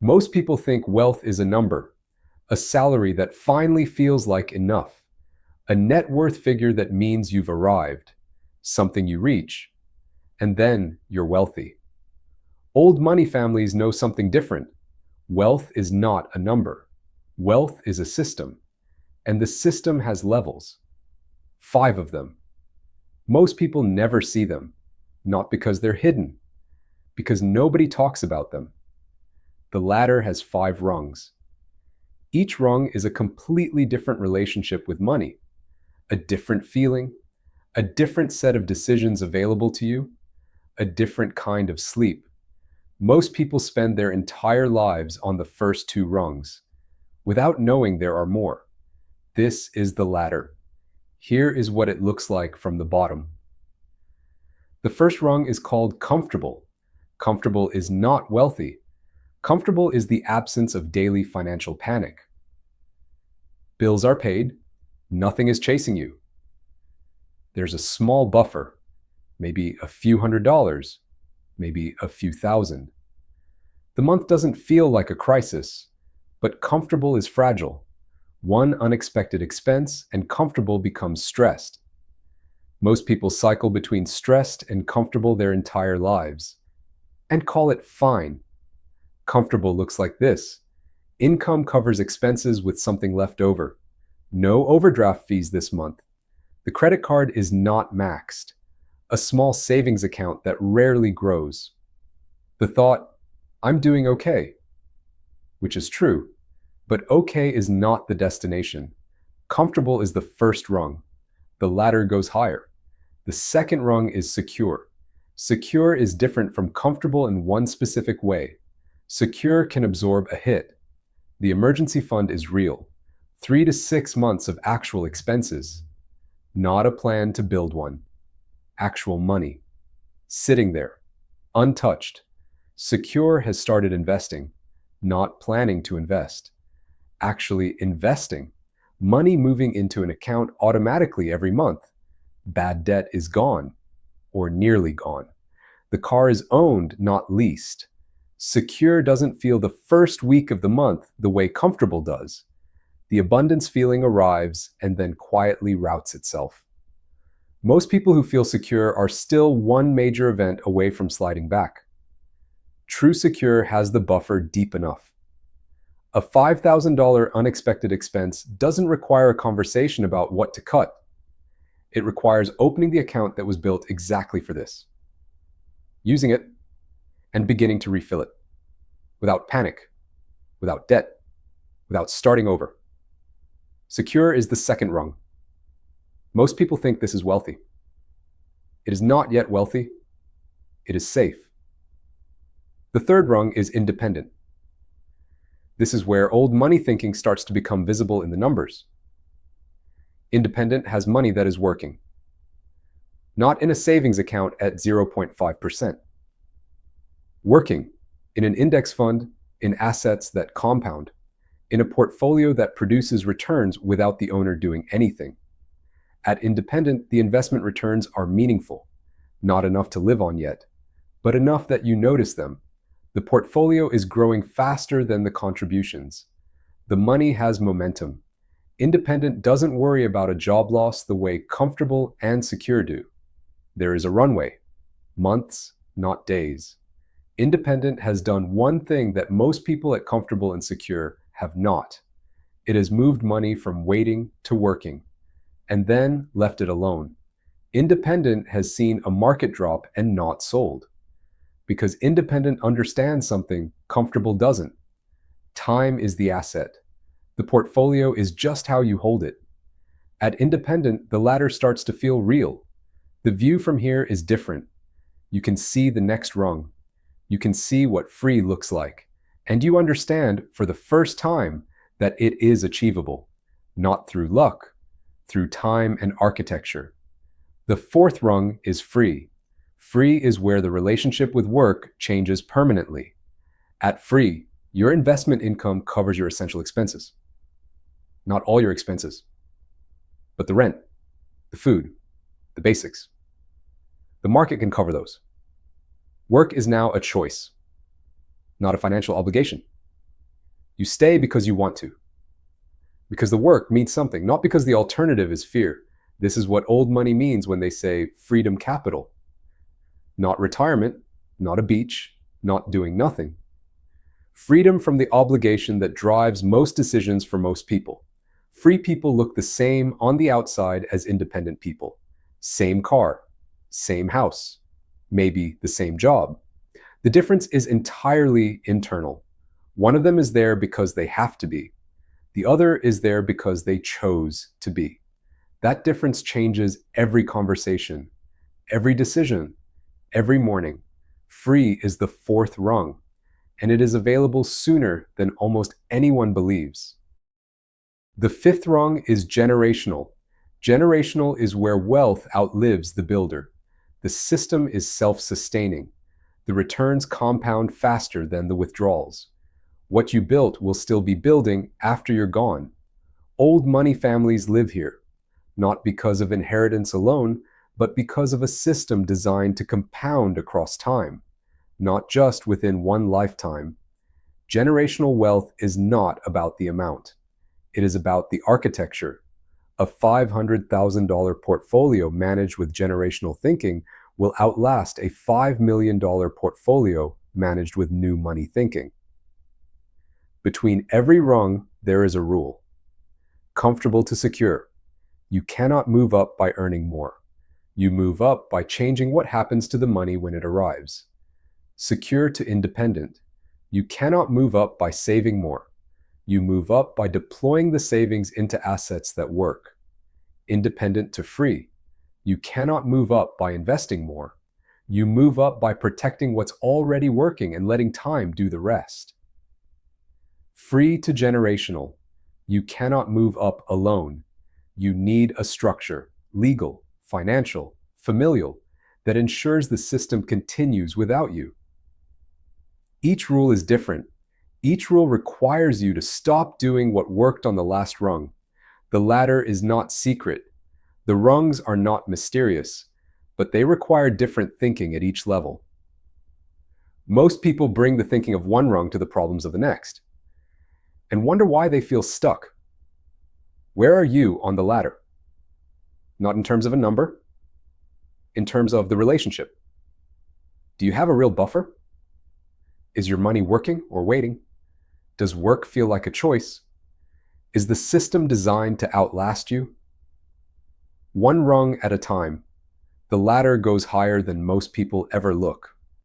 Most people think wealth is a number, a salary that finally feels like enough, a net worth figure that means you've arrived, something you reach, and then you're wealthy. Old money families know something different. Wealth is not a number. Wealth is a system, and the system has levels. 5 of them. Most people never see them, not because they're hidden, because nobody talks about them. The ladder has 5 rungs. Each rung is a completely different relationship with money, a different feeling, a different set of decisions available to you, a different kind of sleep. Most people spend their entire lives on the first 2 rungs, without knowing there are more. This is the ladder. Here is what it looks like from the bottom. The first rung is called comfortable. Comfortable is not wealthy. Comfortable is the absence of daily financial panic. Bills are paid. Nothing is chasing you. There's a small buffer, maybe a few $100s, maybe a few thousand. The month doesn't feel like a crisis, but comfortable is fragile. One unexpected expense and comfortable becomes stressed. Most people cycle between stressed and comfortable their entire lives and call it fine. Comfortable looks like this. Income covers expenses with something left over. No overdraft fees this month. The credit card is not maxed. A small savings account that rarely grows. The thought, I'm doing okay, which is true, but okay is not the destination. Comfortable is the first rung. The ladder goes higher. The second rung is secure. Secure is different from comfortable in one specific way. Secure can absorb a hit. The emergency fund is real. 3 to 6 months of actual expenses. Not a plan to build one. Actual money. Sitting there. Untouched. Secure has started investing. Not planning to invest. Actually investing. Money moving into an account automatically every month. Bad debt is gone. Or nearly gone. The car is owned, not leased. Secure doesn't feel the first week of the month the way comfortable does. The abundance feeling arrives and then quietly routes itself. Most people who feel secure are still one major event away from sliding back. True secure has the buffer deep enough. A $5,000 unexpected expense doesn't require a conversation about what to cut. It requires opening the account that was built exactly for this, using it, and beginning to refill it, without panic, without debt, without starting over. Secure is the second rung. Most people think this is wealthy. It is not yet wealthy. It is safe. The third rung is independent. This is where old money thinking starts to become visible in the numbers. Independent has money that is working. Not in a savings account at 0.5%. Working in an index fund, in assets that compound, in a portfolio that produces returns without the owner doing anything. At independent, the investment returns are meaningful, not enough to live on yet, but enough that you notice them. The portfolio is growing faster than the contributions. The money has momentum. Independent doesn't worry about a job loss the way comfortable and secure do. There is a runway, months, not days. Independent has done one thing that most people at comfortable and secure have not. It has moved money from waiting to working, and then left it alone. Independent has seen a market drop and not sold. Because independent understands something comfortable doesn't. Time is the asset. The portfolio is just how you hold it. At independent, the ladder starts to feel real. The view from here is different. You can see the next rung. You can see what free looks like. And you understand, for the first time, that it is achievable. Not through luck, through time and architecture. The fourth rung is free. Free is where the relationship with work changes permanently. At free, your investment income covers your essential expenses. Not all your expenses, but the rent, the food, the basics. The market can cover those. Work is now a choice, not a financial obligation. You stay because you want to, because the work means something, not because the alternative is fear. This is what old money means when they say freedom capital. Not retirement, not a beach, not doing nothing. Freedom from the obligation that drives most decisions for most people. Free people look the same on the outside as independent people. Same car, same house, maybe the same job. The difference is entirely internal. One of them is there because they have to be. The other is there because they chose to be. That difference changes every conversation, every decision, every morning. Free is the fourth rung, and it is available sooner than almost anyone believes. The fifth rung is generational. Generational is where wealth outlives the builder. The system is self-sustaining. The returns compound faster than the withdrawals. What you built will still be building after you're gone. Old money families live here, not because of inheritance alone, but because of a system designed to compound across time, not just within one lifetime. Generational wealth is not about the amount. It is about the architecture. A $500,000 portfolio managed with generational thinking will outlast a $5 million portfolio managed with new money thinking. Between every rung, there is a rule. Comfortable to secure. You cannot move up by earning more. You move up by changing what happens to the money when it arrives. Secure to independent. You cannot move up by saving more. You move up by deploying the savings into assets that work. Independent to free. You cannot move up by investing more. You move up by protecting what's already working and letting time do the rest. Free to generational. You cannot move up alone. You need a structure, legal, financial, familial, that ensures the system continues without you. Each rule is different. Each rule requires you to stop doing what worked on the last rung. The ladder is not secret. The rungs are not mysterious, but they require different thinking at each level. Most people bring the thinking of one rung to the problems of the next, and wonder why they feel stuck. Where are you on the ladder? Not in terms of a number, in terms of the relationship. Do you have a real buffer? Is your money working or waiting? Does work feel like a choice? Is the system designed to outlast you? One rung at a time, the ladder goes higher than most people ever look.